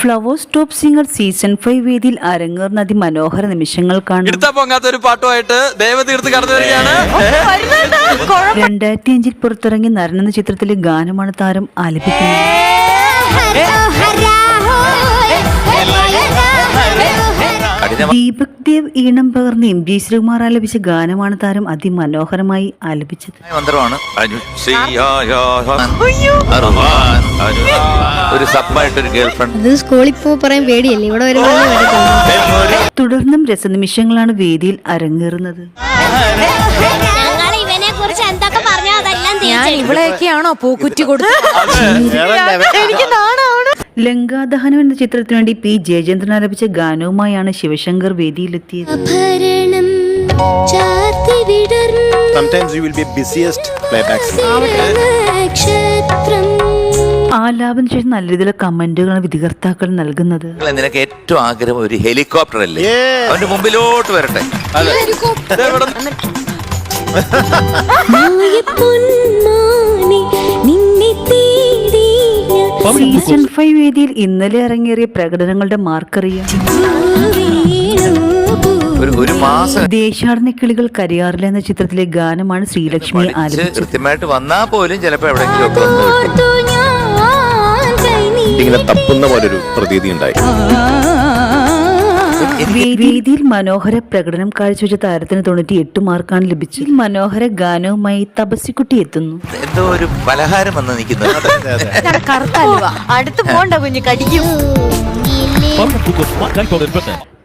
Flowers top singer season 5 വേദിയിൽ അരങ്ങേറുന്ന അതിമനോഹര നിമിഷങ്ങൾ കാണാം. എടുത്താ പൊങ്ങാത്ത ഒരു പാട്ടുമായിട്ട് ദേവതീർത്ത് കടന്നു വരികയാണ്. 2005 പുറത്തിറങ്ങിയ നരൻ എന്ന ചിത്രത്തിലെ ഗാനമാണ് താരം ആലപിക്കുന്നത്. ദീപക് ദേവ് ഈണം പകർന്ന് എം ജി ശ്രീകുമാർ ആലപിച്ച ഗാനമാണ് താരം അതിമനോഹരമായി ആലപിച്ചത്. സ്കൂളിൽ പറയാൻ പേടിയല്ലേ, ഇവിടെ വരുമ്പോൾ തുടർന്നും രസനിമിഷങ്ങളാണ് വേദിയിൽ അരങ്ങേറുന്നത്. ഇവളെയൊക്കെയാണോ പൂക്കുറ്റി കൊടുത്തത്? ലങ്കാദഹനം എന്ന ചിത്രത്തിനു വേണ്ടി പി ജയചന്ദ്രൻ ആലപിച്ച ഗാനവുമായാണ് ശിവശങ്കർ വേദിയിലെത്തിയത്. ആലാപന ശേഷം നല്ല രീതിയിലുള്ള കമന്റുകളാണ് വിധികർത്താക്കൾ നൽകുന്നത്. നിനക്ക് ഏറ്റവും ആഗ്രഹം ഒരു ഹെലികോപ്റ്റർ അല്ലേ? അവന്റെ മുമ്പിലോട്ട് വരട്ടെ. സീസൺ 5 വേദിയിൽ ഇന്നലെ ഇറങ്ങിയേറിയ പ്രകടനങ്ങളുടെ മാർക്കറിയാം. ഒരു മാസം ദേശാടന കിളികൾ കരിയാറില്ല എന്ന ചിത്രത്തിലെ ഗാനമാണ് ശ്രീലക്ഷ്മി ആലപിച്ചത്. കൃത്യമായിട്ട് വന്നാ പോലും ചിലപ്പോ എവിടെയെങ്കിലും ഒക്കെ ഇങ്ങനെ തപ്പുന്ന പോലൊരു പ്രതീതി ഉണ്ടായി. വേദിയിൽ മനോഹര പ്രകടനം കാഴ്ചവെച്ച താരത്തിന് 98 മാർക്കാണ് ലഭിച്ചത്. മനോഹര ഗാനവുമായി തപസ്സിക്കുട്ടി എത്തുന്നു. എന്തോ ഒരു പലഹാരം വന്ന് നിൽക്കുന്നത്. അടുത്ത് പോണ്ട കുഞ്ഞ് കടിക്കും.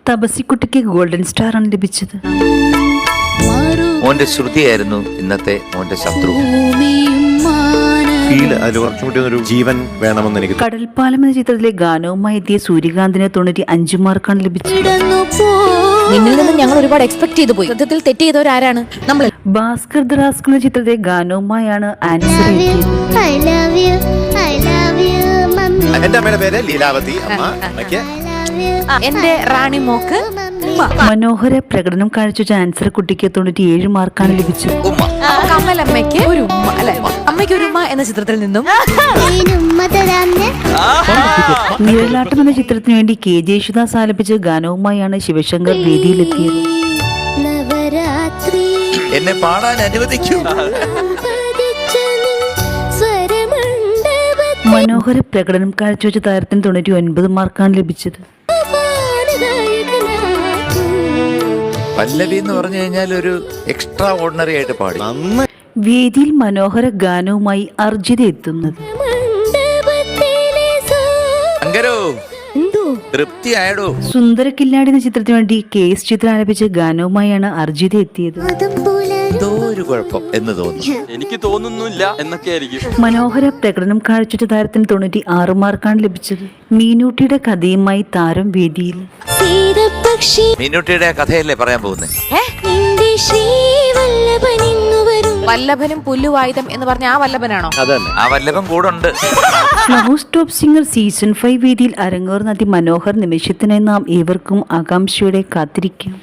തപസ്സിക്കുട്ടിക്ക് ഗോൾഡൻ സ്റ്റാർ ആണ് ലഭിച്ചത്. മോന്റെ ശ്രുതിയായിരുന്നു ഇന്നത്തെ മോന്റെ ശത്രു. ജീവൻ വേണമെന്ന് എനിക്ക്. കടൽപ്പാലം എന്ന ചിത്രത്തിലെ ഗാനവുമായി എത്തിയ സൂര്യകാന്തിന് 95 മാർക്കാണ് ലഭിച്ചത്. നിന്നിൽ നിന്ന് ഞങ്ങൾ ഒരുപാട് എക്സ്പെക്ട് ചെയ്തു പോയി. സത്യത്തിൽ തെറ്റ് ചെയ്തവരാരാണ് നമ്മൾ? ഭാസ്കർ ദറാസ്ക് എന്ന ചിത്രത്തിലെ ഗാനവുമായാണ് ആൻസർ എത്തിയത്. എന്റെ അമ്മയുടെ പേര് ലീലാവതി. എന്റെ റാണി മോക്ക്. മനോഹര പ്രകടനം കാഴ്ചവെച്ച ആൻസർ കുട്ടിക്ക് 97 മാർക്കാണ് ലഭിച്ചത്. കമലമ്മയ്ക്ക് ഒരു ഉമ്മ, അല്ലെ? അമ്മയ്ക്ക് ഒരു ഉമ്മ എന്ന ചിത്രത്തിൽ നിന്നും. നിഴലാട്ടം എന്ന ചിത്രത്തിന് വേണ്ടി കെ ജെ യേശുദാസ് ആലപിച്ച ഗാനവുമായാണ് ശിവശങ്കർ വേദിയിലെത്തിയത്. എന്നെ പാടാൻ അനുവദിക്കൂ. മനോഹര പ്രകടനം കാഴ്ചവെച്ച താരത്തിന് 99 മാർക്കാണ് ലഭിച്ചത്. പല്ലവി എന്ന് പറഞ്ഞു കഴിഞ്ഞാൽ ഒരു എക്സ്ട്രാ ഓർഡിനറി ആയിട്ട് പാടി. വേദിയിൽ മനോഹര ഗാനവുമായി അർജിത എത്തുന്നത്. തൃപ്തിയായടോ. സുന്ദരക്കില്ലാടി എന്ന ചിത്രത്തിന് വേണ്ടി കെ എസ് ചിത്ര ആലപിച്ച ഗാനവുമായാണ് അർജിത എത്തിയത്. ഒരു കുഴപ്പം എന്ന് തോന്നുന്നു. എനിക്ക് തോന്നുന്നില്ല എന്നൊക്കെ ആയിരിക്കും. മനോഹര പ്രകടനം കാഴ്ചവെച്ച താരത്തിന് 96 മാർക്കാണ് ലഭിച്ചത്. മീനൂട്ടിയുടെ കഥയുമായി താരം വേദിയിൽ. മീനൂട്ടിയുടെ കഥയല്ലേ പറയാൻ പോകുന്നത്? വല്ലഭനും പുല്ലുവായുധം എന്ന് പറഞ്ഞ ആ വല്ലഭനാണോ? ആ വല്ലഭൻ കൂടെ ഉണ്ട്. ഫ്ലവേഴ്സ് ടോപ്പ് സിംഗർ സീസൺ 5 വേദിയിൽ അരങ്ങേറുന്ന അതിമനോഹർ നിമിഷത്തിനായി നാം ഏവർക്കും ആകാംക്ഷയോടെ കാത്തിരിക്കാം.